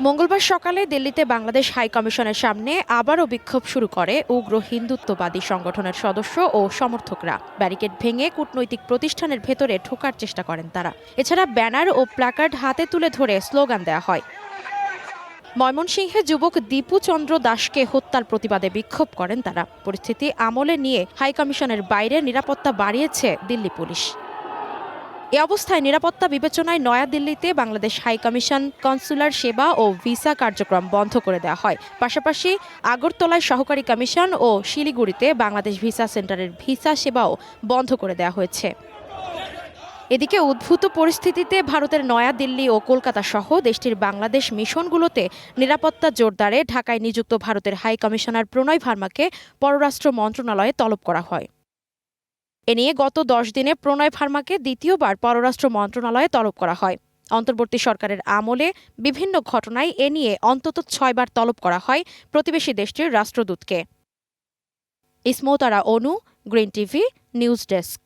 মঙ্গলবার সকালে দিল্লিতে বাংলাদেশ হাই কমিশনের সামনে আবারও বিক্ষোভ শুরু করে উগ্র হিন্দুত্ববাদী সংগঠনের সদস্য ও সমর্থকরা। ব্যারিকেড ভেঙে কূটনৈতিক প্রতিষ্ঠানের ভেতরে ঢোকার চেষ্টা করেন তারা। এছাড়া ব্যানার ও প্ল্যাকার্ড হাতে তুলে ধরে স্লোগান দেওয়া হয়। ময়মনসিংহে যুবক দীপু চন্দ্র দাসকে হত্যার প্রতিবাদে বিক্ষোভ করেন তারা। পরিস্থিতি আমলে নিয়ে হাইকমিশনের বাইরে নিরাপত্তা বাড়িয়েছে দিল্লি পুলিশ। এ অবস্থায় নিরাপত্তা বিবেচনায় নয়াদিল্লিতে বাংলাদেশ হাইকমিশন কনসুলার সেবা ও ভিসা কার্যক্রম বন্ধ করে দেওয়া হয়। পাশাপাশি আগরতলায় সহকারী কমিশন ও শিলিগুড়িতে বাংলাদেশ ভিসা সেন্টারের ভিসা সেবাও বন্ধ করে দেওয়া হয়েছে। এদিকে উদ্ভূত পরিস্থিতিতে ভারতের নয়াদিল্লি ও কলকাতা সহ দেশটির বাংলাদেশ মিশনগুলোতে নিরাপত্তা জোরদারে ঢাকায় নিযুক্ত ভারতের হাই কমিশনার প্রণয় ভার্মাকে পররাষ্ট্র মন্ত্রণালয়ে তলব করা হয়। এ নিয়ে গত 10 দিনে প্রণয় ভার্মাকে দ্বিতীয়বার পররাষ্ট্র মন্ত্রণালয়ে তলব করা হয়। অন্তর্বর্তী সরকারের আমলে বিভিন্ন ঘটনায় এ নিয়ে অন্তত 6 বার তলব করা হয় প্রতিবেশী দেশটির রাষ্ট্রদূতকে। ইসমত আরা অনু, গ্রিন টিভি, নিউজ ডেস্ক।